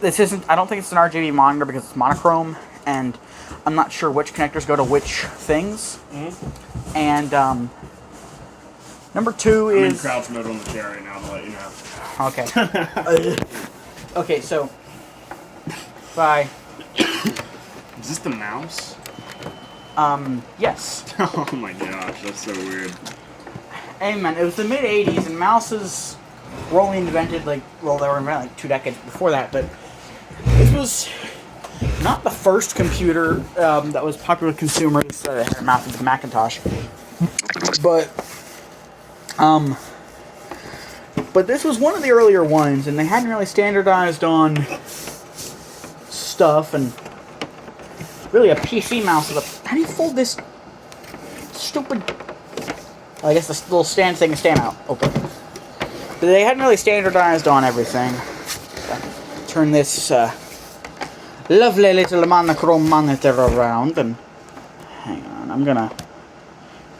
This isn't, I don't think it's an RGB monitor because it's monochrome, and I'm not sure which connectors go to which things. Mm-hmm. And, number 2 is... I'm in crouch mode on the chair right now to let you know. Okay. Okay, so... Bye. Is this the mouse? Yes. Oh my gosh, that's so weird. Hey man, it was the mid-'80s, and mouses were only invented, like, well, they were invented like 2 decades before that, but this was not the first computer that was popular with consumers that had a mouse with the Macintosh. But this was one of the earlier ones, and they hadn't really standardized on stuff, and really a PC mouse is a... How do you fold this stupid... I guess this little stand thing is stand out. Okay. But they hadn't really standardized on everything. Turn this lovely little monochrome monitor around, and... Hang on, I'm gonna...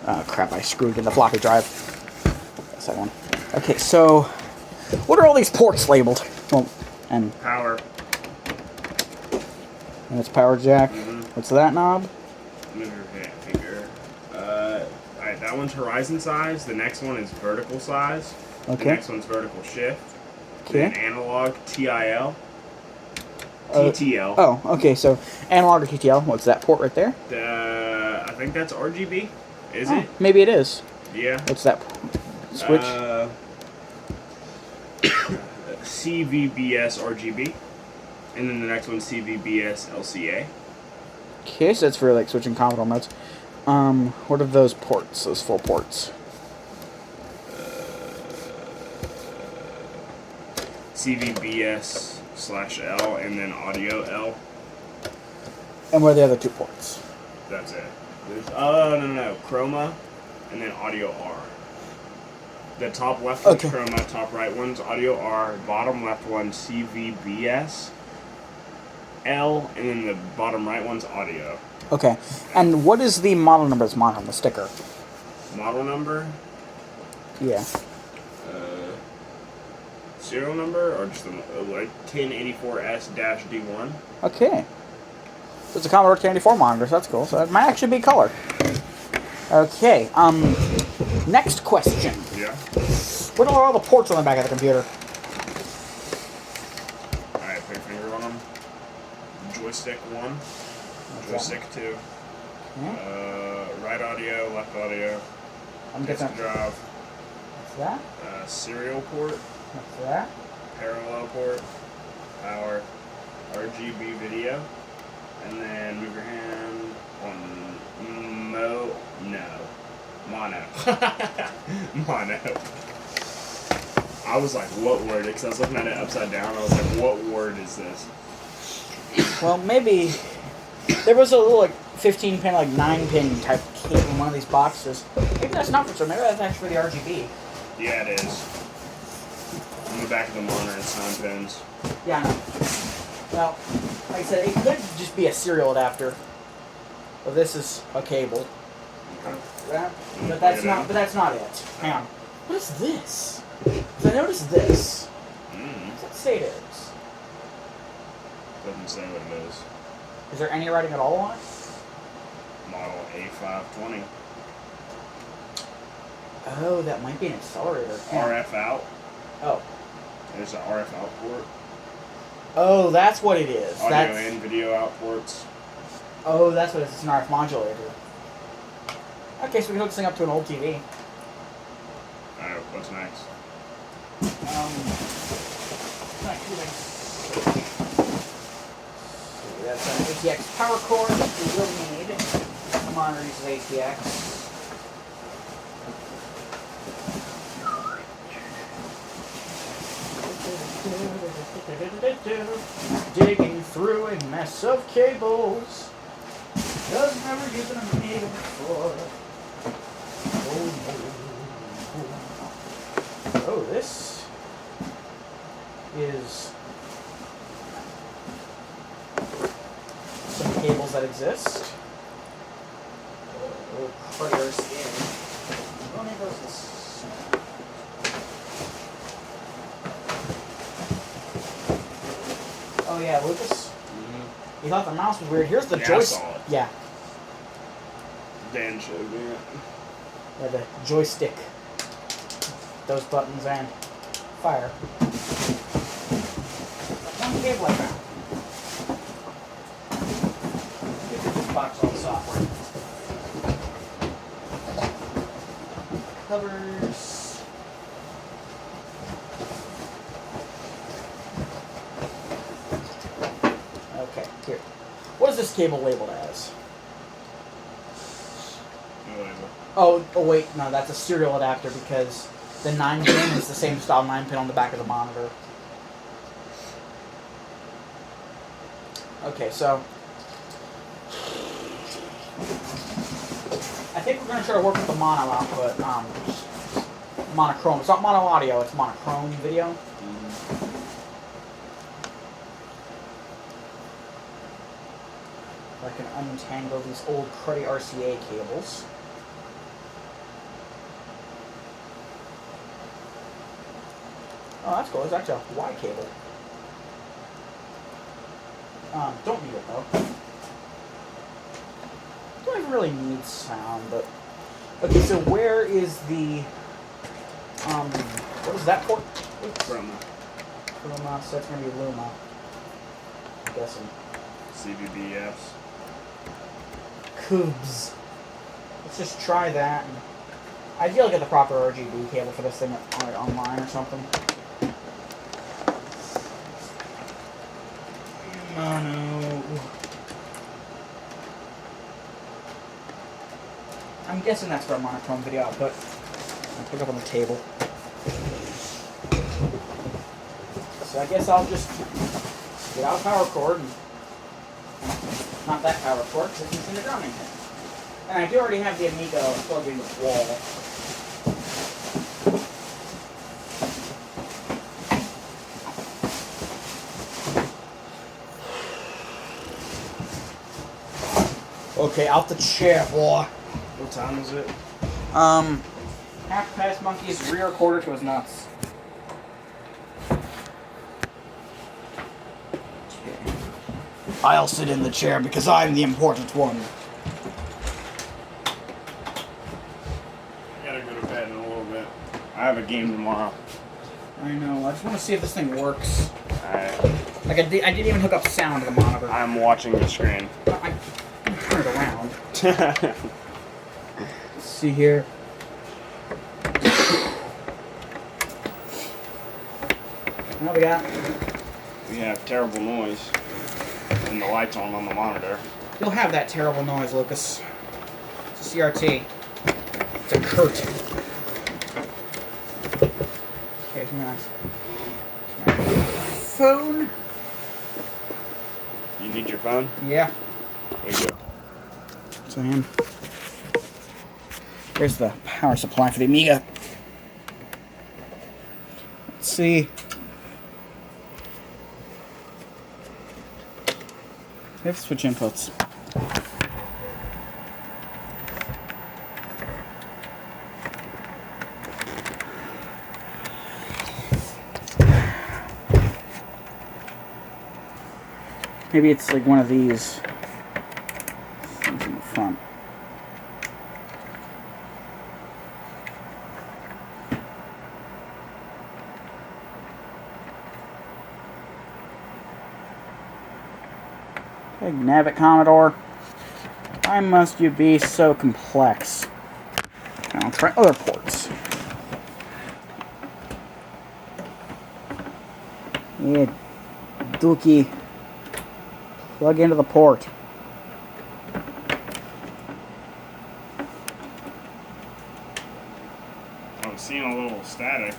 Oh crap, I screwed in the floppy drive. That's that one. Okay, so... What are all these ports labeled? Well, and... Power. And it's power jack. Mm-hmm. What's that knob? Move your finger. Alright, that one's horizon size. The next one is vertical size. Okay. The next one's vertical shift. Okay. Then analog, TIL. TTL. Oh, okay, so analog or TTL. What's that port right there? I think that's RGB. Is Oh, it? maybe it is. Yeah. What's that switch? CVBS RGB. And then the next one's CVBS LCA. Okay, so that's for like switching Commodore modes. What are those ports? Those 4 ports? CVBS/L and then audio L. And what are the other 2 ports? That's it. There's no. Chroma and then audio R. The top left one's Chroma, top right one's audio R, bottom left one's CVBS L, and then the bottom right one's audio. Okay. And what is the model number that's mounted on the sticker? Model number? Yeah. Serial number, or just the, like 1084S-D1? Okay. So it's a Commodore 1084 monitor, so that's cool. So it might actually be color. Okay. Next question. Yeah. What are all the ports on the back of the computer? Alright, put your finger on them. Joystick 1. What's Joystick that? 2. Hmm? Right audio, left audio. I'm Disk guessing. drive. What's that? Serial port. What's that? Parallel port. Power. RGB video. And then move your hand on mono. Mono. I was like, what word? Because I was looking at it upside down. I was like, what word is this? Well, maybe there was a little like 15-pin, like 9-pin type cable in one of these boxes. Maybe that's not for so. Maybe that's actually the RGB. Yeah, it is. On the back of the monitor, it's 9 pins. Yeah. I know. Well, like I said, it could just be a serial adapter. But this is a cable. Okay. Yeah. But that's not. But that's not it. Hang on. What is this? 'Cause I noticed this. What does that say it is? Doesn't say what it is. Is there any writing at all on it? Model A520. Oh, that might be an accelerator. Yeah. RF out. Oh. There's an RF out port. Oh, that's what it is. Audio That's... and video out ports. Oh, that's what it is. It's an RF modulator. Okay, so we hook this thing up to an old TV. Alright, what's next? That's an ATX power cord that we will need. The monitor uses ATX. Digging through a mess of cables. Just never using an Amiga before. Oh, this is some cables that exist. Little prayers in. Oh, there goes this. Oh yeah, Lucas. You thought the mouse was weird. Here's the Yeah, I joystick. saw it. Yeah. Dan showed me it. Yeah, the joystick. Those buttons and fire. One cable I found. Look at this box all the software. Covers. Okay, here. What is this cable labeled as? No label. Oh wait, no, that's a serial adapter because the 9-pin is the same style 9-pin on the back of the monitor. Okay, so I think we're going to try to work with the mono output, monochrome. It's not mono audio, it's monochrome video. I can untangle these old cruddy RCA cables. Oh, that's cool. It's actually a Y cable. Don't need it though. Don't even really need sound, but okay. So where is the what is that port? Chroma. Luma. So that's gonna be Luma. I'm guessing. CVBS. Cubes. Let's just try that. And I feel like get the proper RGB cable for this thing online or something. Oh no. I'm guessing that's for a monochrome video output. I'll pick up on the table. So I guess I'll just get out a power cord and not that power cord because it's in the grounding pin. And I do already have the Amiga plugged into the wall. Okay, out the chair, boy. What time is it? Half past Monkey's rear quarter to his nuts. Okay. I'll sit in the chair because I'm the important one. I gotta go to bed in a little bit. I have a game tomorrow. I know. I just want to see if this thing works. Alright. Like I didn't even hook up sound to the monitor. I'm watching the screen. I turn it around. Let's see here. What we got? We have terrible noise. And the lights on the monitor. You'll have that terrible noise, Lucas. It's a CRT. It's a Kurt. Okay, come on. Phone? You need your phone? Yeah. There you go. So him. Here's the power supply for the Amiga. Let's see. We have to switch inputs. Maybe it's like one of these things in the front. Hey, Navic Commodore. Why must you be so complex? Now let's try other ports. Yeah, Dookie. Plug into the port. I'm seeing a little static.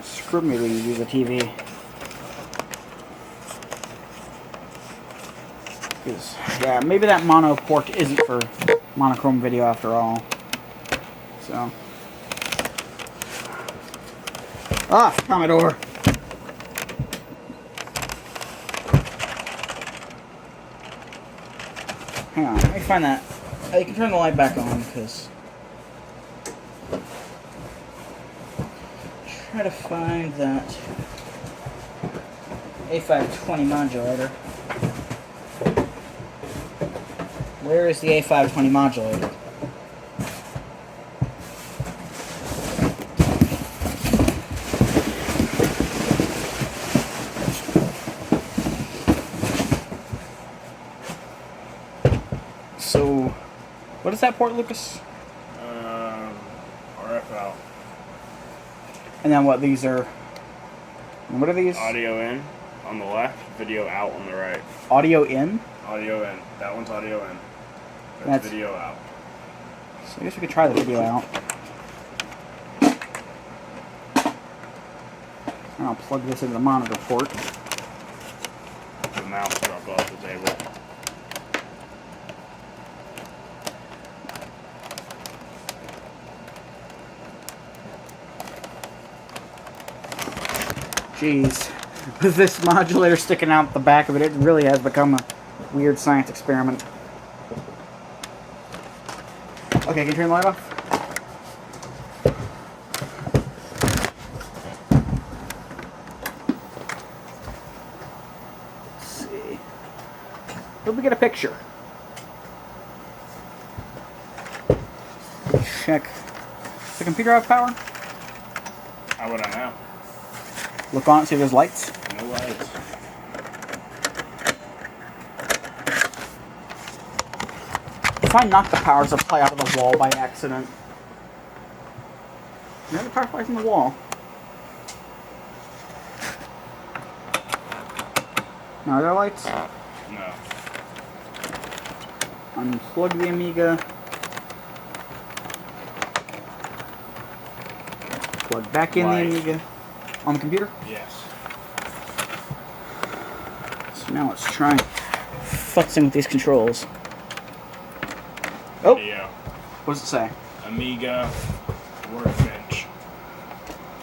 Screw me when you use a TV. Yeah, maybe that mono port isn't for monochrome video after all. So. Ah, Commodore. Hang on, let me find that. You can turn the light back on, because... Try to find that A520 modulator. Where is the A520 modulator? So, what is that port, Lucas? RFL. And then what, these are... What are these? Audio in on the left, video out on the right. Audio in? Audio in. That one's audio in. That's video out. So I guess we could try the video out. And I'll plug this into the monitor port. The mouse dropped off the table. Jeez. With this modulator sticking out the back of it, it really has become a weird science experiment. Okay, can you turn the light off? Let's see. Did we get a picture? Check. Does the computer have power? How would I know? Look on it, see if there's lights. No lights. If I knock the power supply out of the wall by accident. No, the power supply's in the wall. No, are there lights? No. Unplug the Amiga. Plug back in Light. the Amiga. On the computer? Yes. So now let's try futzing with these controls. Oh! Video. What does it say? Amiga workbench.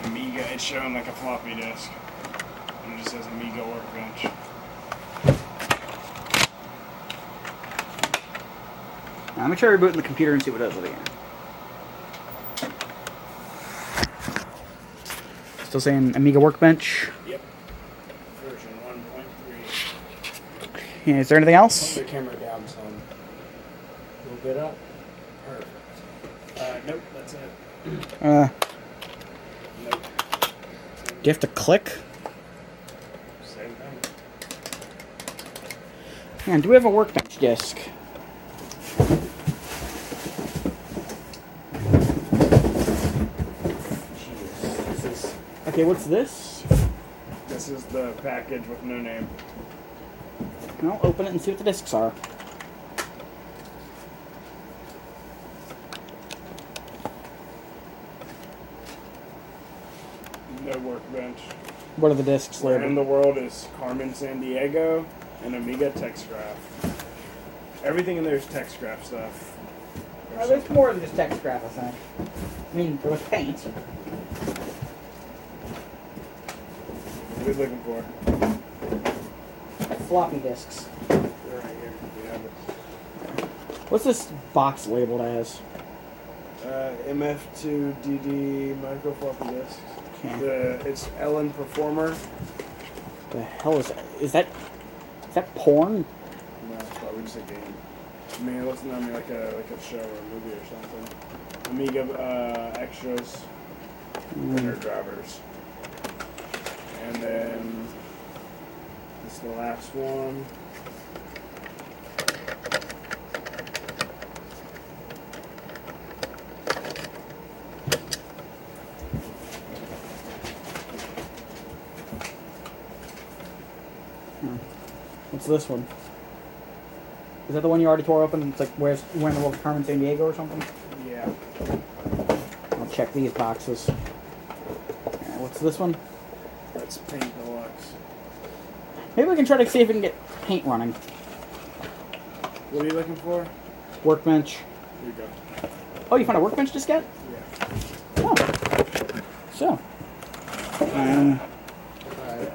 Amiga, it's showing like a floppy disk. And it just says Amiga workbench. Now, let me try rebooting the computer and see what it does with it again. Still saying Amiga Workbench. Yep. Version 1.3. Yeah, is there anything else? Hold the camera down some. A little bit up. Perfect. Nope, that's it. Nope. Do you have to click? Same thing. Man, do we have a Workbench disk? Okay, what's this? This is the package with no name. Well, open it and see what the discs are. No workbench. What are the discs Where in labeled? the world is Carmen San Diego and Amiga TextGraph. Everything in there is TextGraph stuff. There's more than just text graph, I think. I mean, there was paint. What are you looking for? Floppy disks. They're right here. We have it. What's this box labeled as? MF2DD micro floppy disks. Okay. It's Ellen Performer. The hell is that? Is that porn? No, it's probably just a game. I mean, it looks to me like a show or a movie or something. Amiga extras, printer drivers, and then this is the last one. What's this one? Is that the one you already tore open? It's like where's when the world Carmen San Diego or something? Yeah. I'll check these boxes. What's this one? That's Paint Deluxe. Maybe we can try to see if we can get paint running. What are you looking for? Workbench. Here you go. Oh, you found a workbench diskette? Yeah. Oh. So.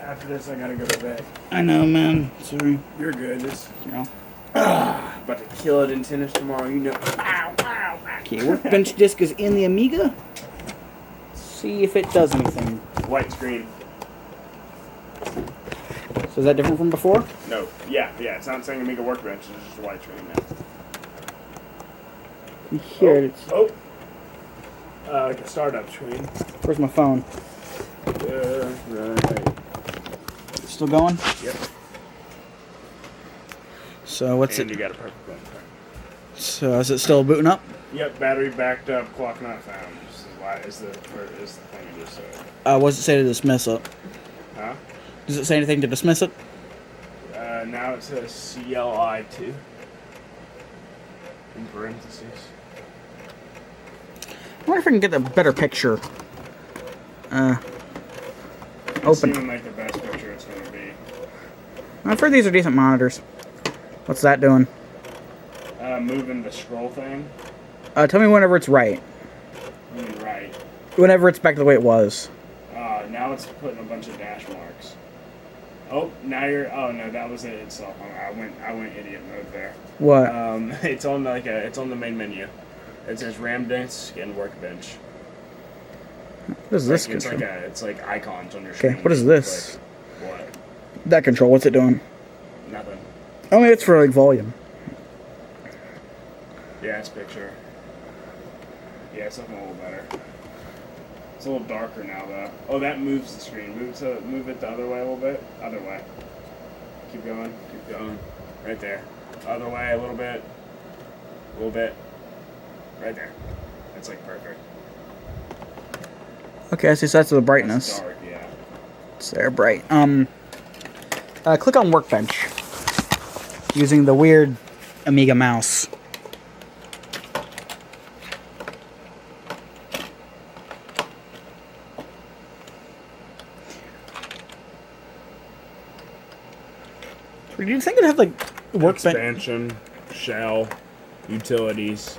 After this, I gotta go to bed. I know, man. Sorry. You're good. It's, You know. about to kill it in tennis tomorrow, you know. Ow, ow, ow. Okay, workbench disk is in the Amiga. See if it does anything. White screen. So is that different from before? No. Yeah. It's not saying Amiga Workbench. It's just a white screen now. Here it is. Oh. Like a startup screen. Where's my phone? Right. Still going? Yep. So what's And it? you got a perfect one. So is it still booting up? Yep. Battery backed up. Clock not found. This is why is the thing I just said. What does it say to dismiss it? Huh? Does it say anything to dismiss it? Now it says CLI2 in parentheses. I wonder if I can get a better picture. It's Open. even like the best picture it's gonna be. I've heard these are decent monitors. What's that doing? Moving the scroll thing. Tell me whenever it's right. Right. Whenever it's back to the way it was. Now it's putting a bunch of dash marks. Oh, now you're. Oh no, that was it itself. I went idiot mode there. What? It's on it's on the main menu. It says RAM disk and workbench. What is this It's control? it's like icons on your screen. Okay, what is this? Like, what? That control, what's it doing? Nothing. Oh, maybe it's for like volume. Yeah, it's picture. Yeah, it's looking a little better. It's a little darker now, though. Oh, that moves the screen. Move it the other way a little bit. Other way. Keep going. Keep going. Right there. Other way a little bit. A little bit. Right there. That's like perfect. Okay, I see. So that's the brightness. That's dark, yeah. It's there, bright. Click on Workbench using the weird Amiga mouse. Do you think it'd have like Workbench? Expansion, shell, utilities,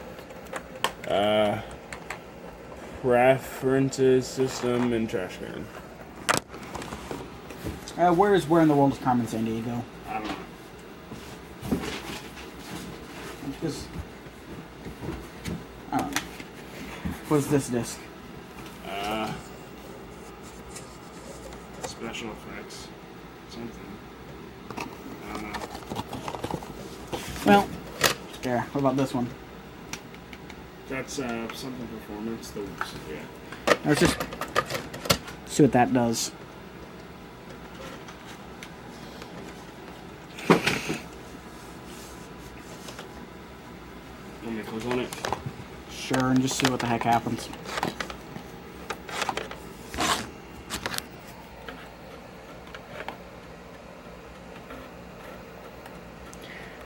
preferences, system, and trash can. Where in the world is Carmen San Diego? I don't know. Because I don't know. What's this disc? Special effects, something. I don't know. Well, there. What about this one? That's something performance. Yeah. Let's just see what that does. Want me to click on it? Sure, and just see what the heck happens.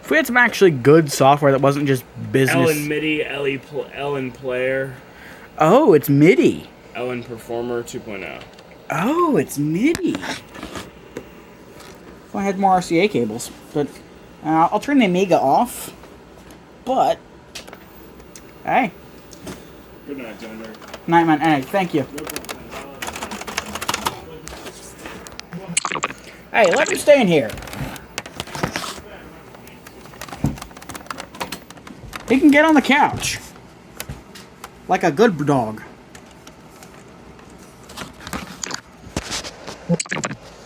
If we had some actually good software that wasn't just business. Ellen MIDI, Ellen Player, Oh, it's MIDI. Ellen Performer 2.0. Oh, it's MIDI. If I had more RCA cables, but I'll turn the Amiga off. But hey, Good night, Thunder. night man. Hey, thank you. Hey, let me stay in here. He can get on the couch. Like a good dog.